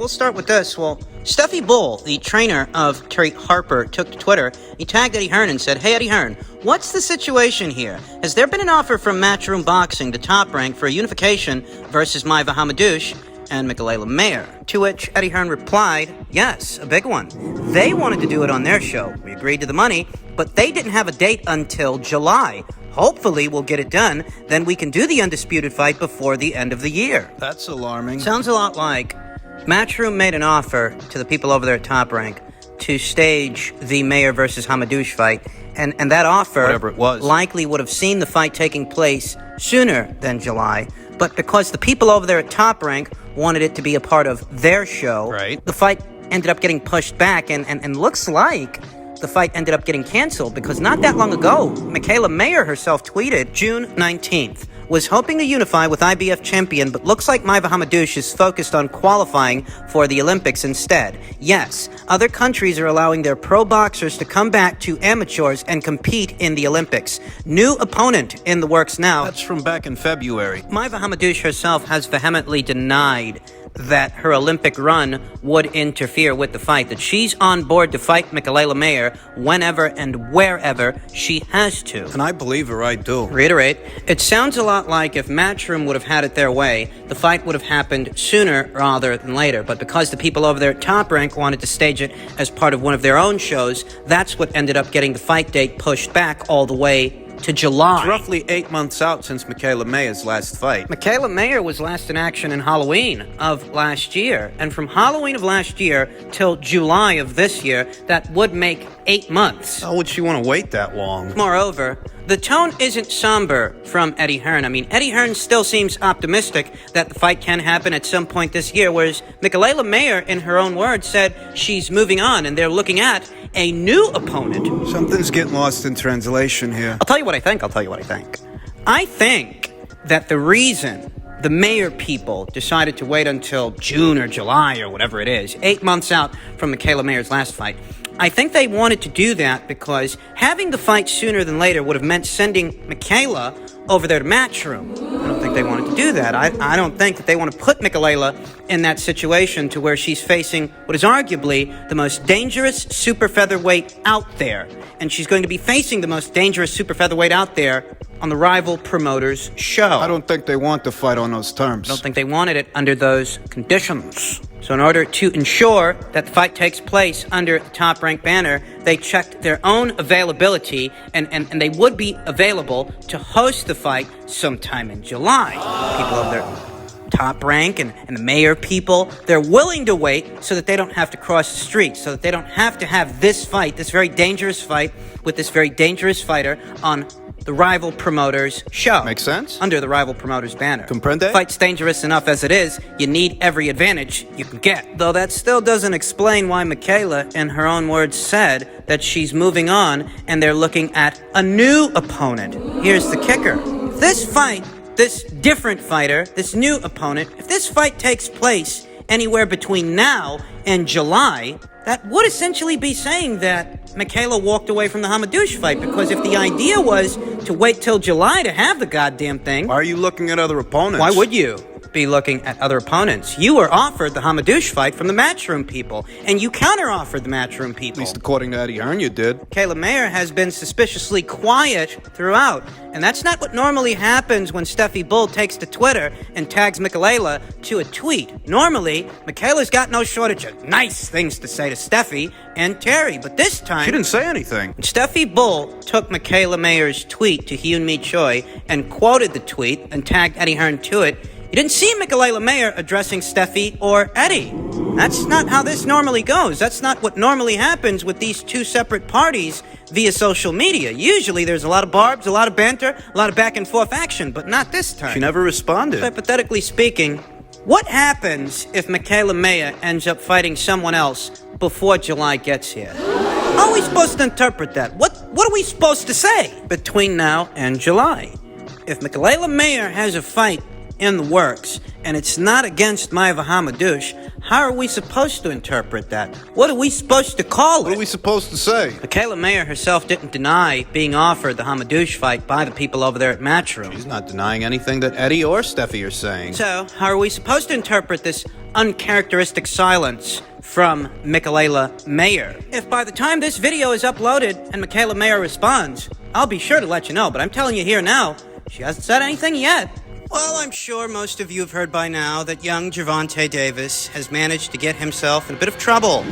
we'll start with this. Well, Steffi Bull, the trainer of Terry Harper, took to Twitter. He tagged Eddie Hearn and said, "Hey, Eddie Hearn, what's the situation here? Has there been an offer from Matchroom Boxing to Top Rank for a unification versus Maiva Hamadouche and Mikaela Mayer?" To which Eddie Hearn replied, "Yes, a big one. They wanted to do it on their show. We agreed to the money, but they didn't have a date until July. Hopefully we'll get it done. Then we can do the undisputed fight before the end of the year." That's alarming. Sounds a lot like Matchroom made an offer to the people over there at Top Rank to stage the Mayer versus Hamadouche fight, and that offer, whatever it was, likely would have seen the fight taking place sooner than July. But because the people over there at Top Rank wanted it to be a part of their show, right, the fight ended up getting pushed back, and looks like the fight ended up getting canceled because not that long ago, Mikaela Mayer herself tweeted, June 19th, "Was hoping to unify with IBF champion, but looks like Maiva Hamadouche is focused on qualifying for the Olympics instead. Yes, other countries are allowing their pro boxers to come back to amateurs and compete in the Olympics. New opponent in the works now." That's from back in February. Maiva Hamadouche herself has vehemently denied that her Olympic run would interfere with the fight, that she's on board to fight Mikaela Mayer whenever and wherever she has to. And I believe her, I do. Reiterate, it sounds a lot like if Matchroom would have had it their way, the fight would have happened sooner rather than later. But because the people over there at Top Rank wanted to stage it as part of one of their own shows, that's what ended up getting the fight date pushed back all the way to July. It's roughly 8 months out since Mikaela Mayer's last fight. Mikaela Mayer was last in action in Halloween of last year. And from Halloween of last year till July of this year, that would make 8 months. How would she want to wait that long? Moreover, the tone isn't somber from Eddie Hearn. I mean, Eddie Hearn still seems optimistic that the fight can happen at some point this year, whereas Mikaela Mayer, in her own words, said she's moving on and they're looking at a new opponent. Something's getting lost in translation here. I'll tell you what I think. I think that the reason the Mayer people decided to wait until June or July or whatever it is, 8 months out from Mikaela Mayer's last fight, I think they wanted to do that because having the fight sooner than later would have meant sending Mikaela over there to Matchroom. I don't think they wanted to do that. I don't think that they want to put Mikaela in that situation to where she's facing what is arguably the most dangerous super featherweight out there. And she's going to be facing the most dangerous super featherweight out there on the rival promoter's show. I don't think they want the fight on those terms. I don't think they wanted it under those conditions. So in order to ensure that the fight takes place under the Top Rank banner, they checked their own availability, and they would be available to host the fight sometime in July. People of their Top Rank and the Mayer people, they're willing to wait so that they don't have to cross the street, so that they don't have to have this fight, this very dangerous fight, with this very dangerous fighter on the rival promoter's show. Makes sense. Under the rival promoter's banner. Comprende? Fight's dangerous enough as it is. You need every advantage you can get. Though that still doesn't explain why Mikaela, in her own words, said that she's moving on and they're looking at a new opponent. Here's the kicker. If this fight, this different fighter, this new opponent, if this fight takes place anywhere between now and July, that would essentially be saying that Mikaela walked away from the Hamadouche fight, because if the idea was to wait till July to have the goddamn thing... Why are you looking at other opponents? Why would you be looking at other opponents? You were offered the Hamadouche fight from the Matchroom people, and you counter-offered the Matchroom people. At least according to Eddie Hearn, you did. Mikaela Mayer has been suspiciously quiet throughout, and that's not what normally happens when Steffi Bull takes to Twitter and tags Mikaela to a tweet. Normally, Mikaela's got no shortage of nice things to say to Steffi and Terry, but this time... She didn't say anything. Steffi Bull took Mikaela Mayer's tweet to Hyun Mi Choi and quoted the tweet and tagged Eddie Hearn to it. You didn't see Mikaela Mayer addressing Steffi or Eddie. That's not how this normally goes. That's not what normally happens with these two separate parties via social media. Usually there's a lot of barbs, a lot of banter, a lot of back and forth action, but not this time. She never responded. Hypothetically speaking, what happens if Mikaela Mayer ends up fighting someone else before July gets here? How are we supposed to interpret that? What are we supposed to say between now and July? If Mikaela Mayer has a fight in the works, and it's not against Maiva Hamadouche, how are we supposed to interpret that? What are we supposed to call it? What are we supposed to say? Mikaela Mayer herself didn't deny being offered the Hamadouche fight by the people over there at Matchroom. She's not denying anything that Eddie or Steffi are saying. So, how are we supposed to interpret this uncharacteristic silence from Michaela Mayer. If by the time this video is uploaded and Michaela Mayer responds, I'll be sure to let you know, but I'm telling you here now, she hasn't said anything yet. Well, I'm sure most of you have heard by now that young Gervonta Davis has managed to get himself in a bit of trouble.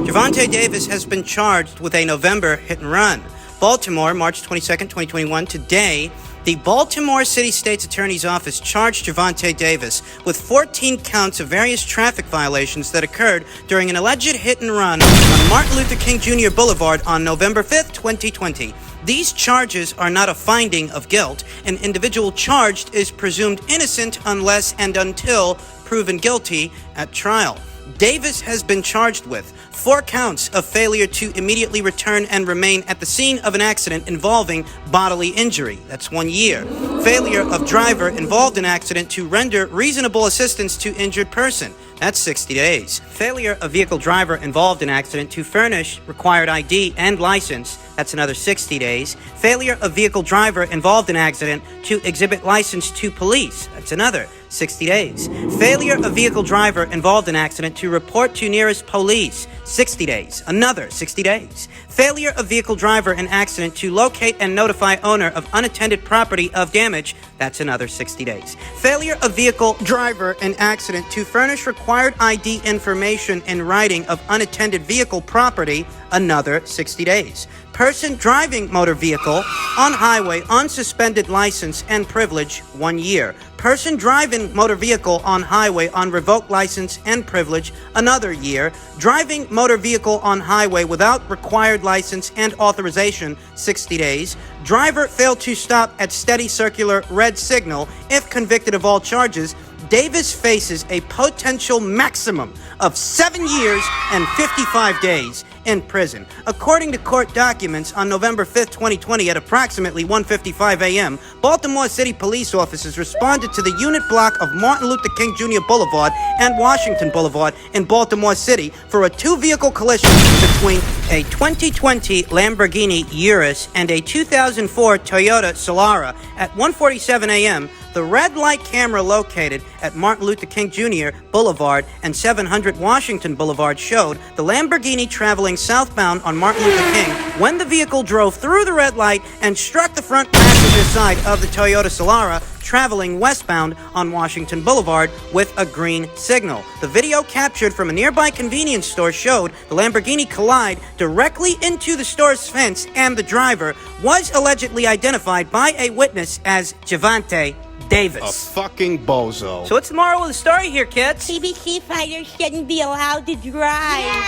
Gervonta Davis has been charged with a November hit and run. Baltimore, March 22nd, 2021, today, the Baltimore City State's Attorney's Office charged Gervonta Davis with 14 counts of various traffic violations that occurred during an alleged hit and run on Martin Luther King Jr. Boulevard on November 5th, 2020. These charges are not a finding of guilt. An individual charged is presumed innocent unless and until proven guilty at trial. Davis has been charged with 4 counts of failure to immediately return and remain at the scene of an accident involving bodily injury. That's 1 year. Failure of driver involved in accident to render reasonable assistance to injured person. That's 60 days. Failure of vehicle driver involved in accident to furnish required ID and license. That's another 60 days. Failure of vehicle driver involved in accident to exhibit license to police. That's another 60 days. Failure of vehicle driver involved in accident to report to nearest police. 60 days. Another 60 days. Failure of vehicle driver in accident to locate and notify owner of unattended property of damage. That's another 60 days. Failure of vehicle driver in accident to furnish required ID information in writing of unattended vehicle property. Another 60 days. Person driving motor vehicle on highway on suspended license and privilege, 1 year. Person driving motor vehicle on highway on revoked license and privilege, another year. Driving motor vehicle on highway without required license and authorization, 60 days. Driver failed to stop at steady circular red signal. If convicted of all charges, Davis faces a potential maximum of 7 years and 55 days in prison. According to court documents, on November 5th, 2020, at approximately 1:55 a.m., Baltimore City police officers responded to the unit block of Martin Luther King Jr. Boulevard and Washington Boulevard in Baltimore City for a 2-vehicle collision between a 2020 Lamborghini Urus and a 2004 Toyota Solara. At 1:47 a.m., the red light camera located at Martin Luther King Jr. Boulevard and 700 Washington Boulevard showed the Lamborghini traveling southbound on Martin Luther King when the vehicle drove through the red light and struck the front passenger side of the Toyota Solara traveling westbound on Washington Boulevard with a green signal. The video captured from a nearby convenience store showed the Lamborghini collide directly into the store's fence, and the driver was allegedly identified by a witness as Gervonta Davis. A fucking bozo. So what's the moral of the story here, kids? PBC fighters shouldn't be allowed to drive.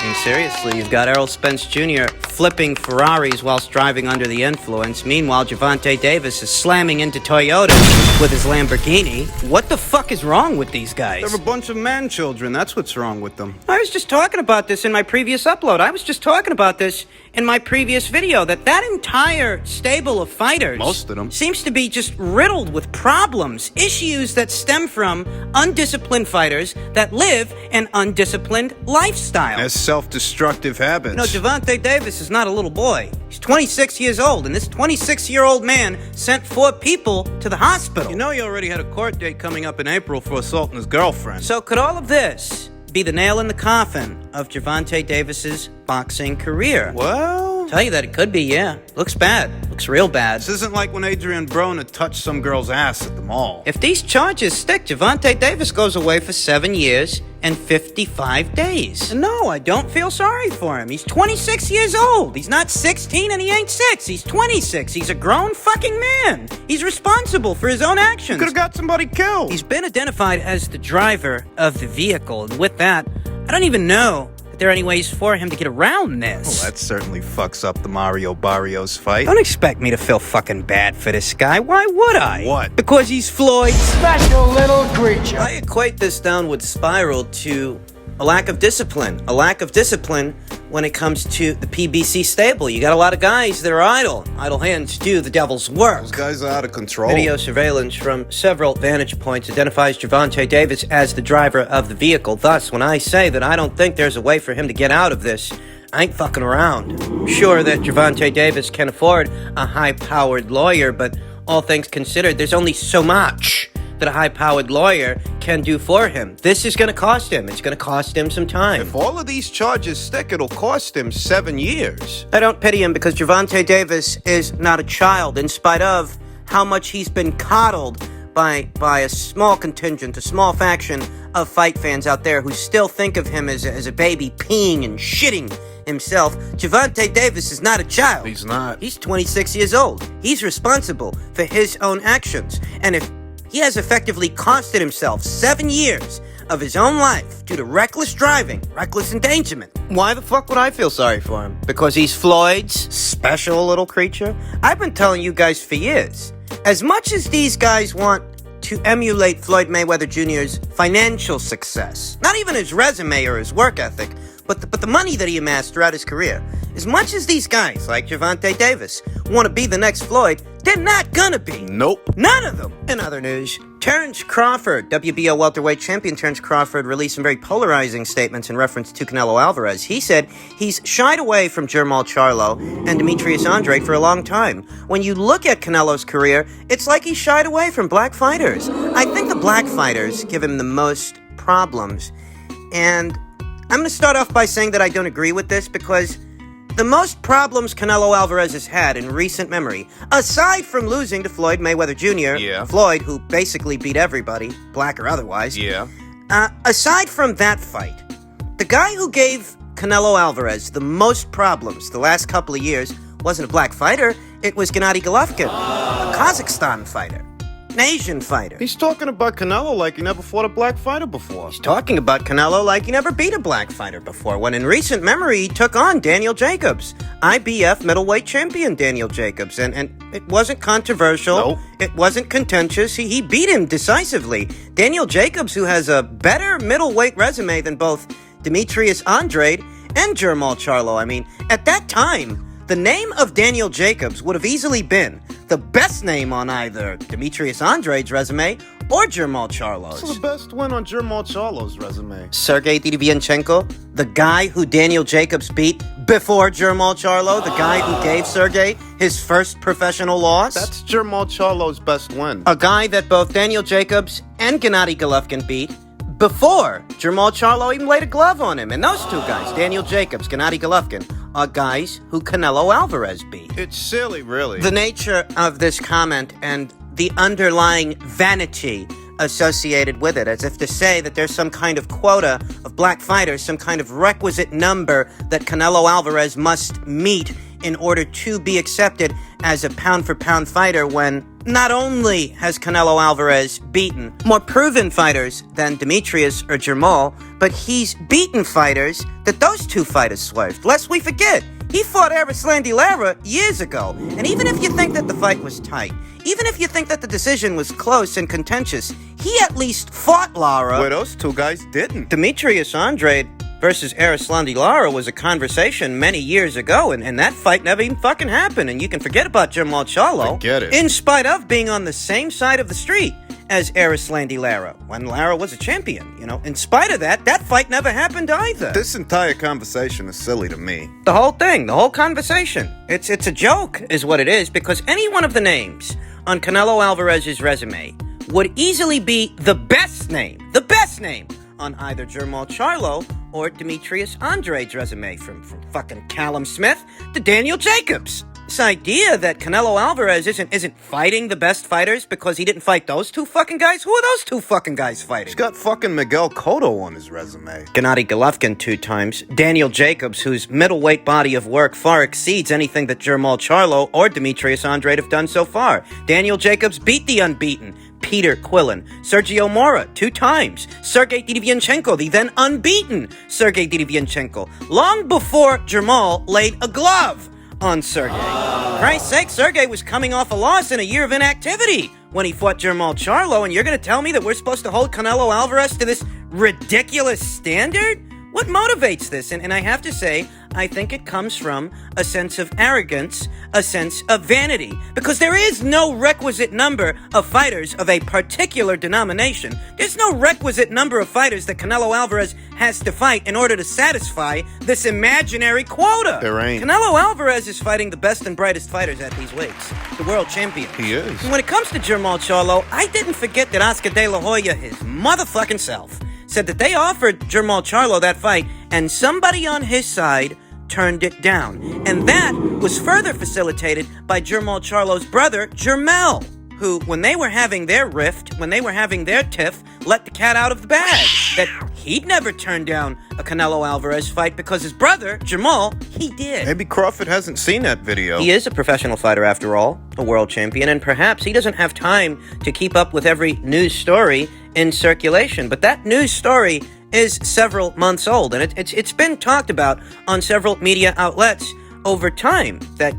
I mean, seriously, you've got Errol Spence Jr. flipping Ferraris whilst driving under the influence. Meanwhile, Gervonta Davis is slamming into Toyotas with his Lamborghini. What the fuck is wrong with these guys? They're a bunch of man-children. That's what's wrong with them. I was just talking about this in my previous upload. I was just talking about this in my previous video, that entire stable of fighters, most of them, seems to be just riddled with problems, issues that stem from undisciplined fighters that live an undisciplined lifestyle. As self-destructive habits. You know, Gervonta Davis is not a little boy. He's 26 years old, and this 26-year-old man sent 4 people to the hospital. You know he already had a court date coming up in April for assaulting his girlfriend. So could all of this be the nail in the coffin of Gervonta Davis's boxing career? Well, Tell you that it could be, yeah. Looks bad. Looks real bad. this isn't like when Adrian Broner touched some girl's ass at the mall. If these charges stick, Gervonta Davis goes away for 7 years and 55 days. And no, I don't feel sorry for him. He's 26 years old. He's not 16 and he ain't 6. He's 26. He's a grown fucking man. He's responsible for his own actions. Could have got somebody killed. He's been identified as the driver of the vehicle. And with that, I don't even know if there are any ways for him to get around this. Well, that certainly fucks up the Mario Barrios fight. Don't expect me to feel fucking bad for this guy. Why would I? What? Because he's Floyd's Special little creature. I equate this downward spiral to a lack of discipline. A lack of discipline when it comes to the PBC stable. You got a lot of guys that are idle. Idle hands do the devil's work. Those guys are out of control. Video surveillance from several vantage points identifies Gervonta Davis as the driver of the vehicle. Thus, when I say that I don't think there's a way for him to get out of this, I ain't fucking around. I'm sure that Gervonta Davis can afford a high-powered lawyer, but all things considered, there's only so much that a high-powered lawyer can do for him. This is going to cost him. It's going to cost him some time. If all of these charges stick, it'll cost him 7 years. I don't pity him because Gervonta Davis is not a child, in spite of how much he's been coddled by a small contingent, a small faction of fight fans out there who still think of him as a baby peeing and shitting himself. Gervonta Davis is not a child. He's not. He's 26 years old. He's responsible for his own actions. And if he has effectively costed himself 7 years of his own life due to reckless driving, reckless endangerment, why the fuck would I feel sorry for him? Because he's Floyd's special little creature? I've been telling you guys for years, as much as these guys want to emulate Floyd Mayweather Jr.'s financial success, not even his resume or his work ethic, but the money that he amassed throughout his career, as much as these guys like Gervonta Davis want to be the next Floyd, they're not gonna be. Nope. None of them. In other news, Terrence Crawford, WBO welterweight champion Terrence Crawford, released some very polarizing statements in reference to Canelo Alvarez. He said he's shied away from Jermall Charlo and Demetrius Andrade for a long time. When you look at Canelo's career, it's like he shied away from black fighters. I think the black fighters give him the most problems. And I'm going to start off by saying that I don't agree with this because the most problems Canelo Alvarez has had in recent memory, aside from losing to Floyd Mayweather Jr., Yeah. Floyd, who basically beat everybody, black or otherwise, Yeah. aside from that fight, the guy who gave Canelo Alvarez the most problems the last couple of years wasn't a black fighter, it was Gennady Golovkin, a Kazakhstan fighter, an Asian fighter. He's talking about Canelo like he never fought a black fighter before. He's talking about Canelo like he never beat a black fighter before, when in recent memory he took on Daniel Jacobs, IBF middleweight champion Daniel Jacobs, and it wasn't controversial. Nope. It wasn't contentious. He beat him decisively. Daniel Jacobs, who has a better middleweight resume than both Demetrius Andrade and Jermall Charlo. I mean, at that time, the name of Daniel Jacobs would have easily been the best name on either Demetrius Andrade's resume or Jermall Charlo's. What's the best win on Jermall Charlo's resume? Sergey Didivianchenko, the guy who Daniel Jacobs beat before Jermall Charlo, the guy who gave Sergey his first professional loss. That's Jermall Charlo's best win. A guy that both Daniel Jacobs and Gennady Golovkin beat before Jermall Charlo even laid a glove on him. And those two guys, Daniel Jacobs, Gennady Golovkin, are guys who Canelo Alvarez beat. It's silly, really. The nature of this comment and the underlying vanity associated with it, as if to say that there's some kind of quota of black fighters, some kind of requisite number that Canelo Alvarez must meet in order to be accepted as a pound-for-pound fighter, when not only has Canelo Alvarez beaten more proven fighters than Demetrius or Jermall, but he's beaten fighters that those two fighters swerved. Lest we forget, he fought Erislandy Lara years ago. And even if you think that the fight was tight, even if you think that the decision was close and contentious, he at least fought Lara. Where those two guys didn't. Demetrius Andrade versus Erislandy Lara was a conversation many years ago, and that fight never even fucking happened. And you can forget about Jermall Charlo. Forget it. In spite of being on the same side of the street as Erislandy Lara, when Lara was a champion, In spite of that, that fight never happened either. This entire conversation is silly to me. The whole thing, the whole conversation. It's a joke, is what it is, because any one of the names on Canelo Alvarez's resume would easily be the best name on either Jermall Charlo or Demetrius Andrade's resume, from fucking Callum Smith to Daniel Jacobs. This idea that Canelo Alvarez isn't fighting the best fighters because he didn't fight those two fucking guys? Who are those two fucking guys fighting? He's got fucking Miguel Cotto on his resume. Gennady Golovkin 2 times. Daniel Jacobs, whose middleweight body of work far exceeds anything that Jermall Charlo or Demetrius Andrade have done so far. Daniel Jacobs beat the unbeaten Peter Quillen. Sergio Mora 2 times. Sergey Didivianchenko, the then unbeaten Sergey Didivianchenko, long before Jermall laid a glove on Sergey. For Christ's sake, Sergey was coming off a loss in a year of inactivity when he fought Jermall Charlo, and you're going to tell me that we're supposed to hold Canelo Alvarez to this ridiculous standard? What motivates this? And I have to say, I think it comes from a sense of arrogance, a sense of vanity. Because there is no requisite number of fighters of a particular denomination. There's no requisite number of fighters that Canelo Alvarez has to fight in order to satisfy this imaginary quota. There ain't. Canelo Alvarez is fighting the best and brightest fighters at these weights. The world champion. He is. And when it comes to Jermall Charlo, I didn't forget that Oscar De La Hoya, his motherfucking self, said that they offered Jermall Charlo that fight, and somebody on his side turned it down. And that was further facilitated by Jermall Charlo's brother, Jermell, who, when they were having their rift, when they were having their tiff, let the cat out of the bag. That he'd never turn down a Canelo Alvarez fight because his brother, Jermall, he did. Maybe Crawford hasn't seen that video. He is a professional fighter after all, a world champion, and perhaps he doesn't have time to keep up with every news story in circulation. But that news story is several months old, and it's been talked about on several media outlets over time that,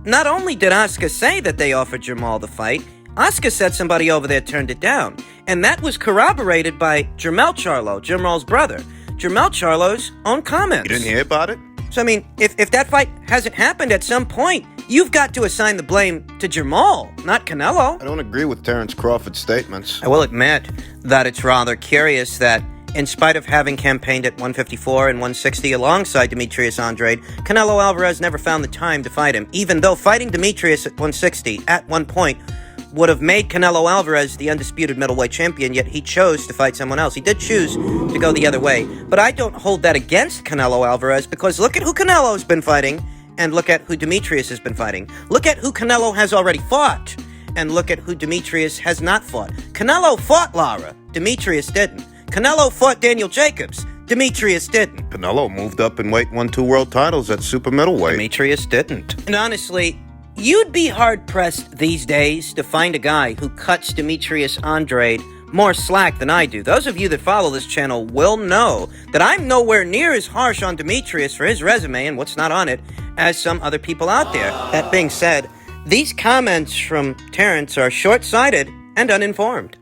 not only did Oscar say that they offered Jermall the fight, Oscar said somebody over there turned it down. And that was corroborated by Jermell Charlo, Jermall's brother. Jermell Charlo's own comments. You didn't hear about it? So, I mean, if that fight hasn't happened at some point, you've got to assign the blame to Jermall, not Canelo. I don't agree with Terence Crawford's statements. I will admit that it's rather curious that, in spite of having campaigned at 154 and 160 alongside Demetrius Andrade, Canelo Alvarez never found the time to fight him, even though fighting Demetrius at 160 at one point would have made Canelo Alvarez the undisputed middleweight champion, yet he chose to fight someone else. He did choose to go the other way. But I don't hold that against Canelo Alvarez, because look at who Canelo's been fighting, and look at who Demetrius has been fighting. Look at who Canelo has already fought, and look at who Demetrius has not fought. Canelo fought Lara. Demetrius didn't. Canelo fought Daniel Jacobs. Demetrius didn't. Canelo moved up in weight, won 2 world titles at super middleweight. Demetrius didn't. And honestly, you'd be hard-pressed these days to find a guy who cuts Demetrius Andrade more slack than I do. Those of you that follow this channel will know that I'm nowhere near as harsh on Demetrius for his resume and what's not on it as some other people out there. That being said, these comments from Terence are short-sighted and uninformed.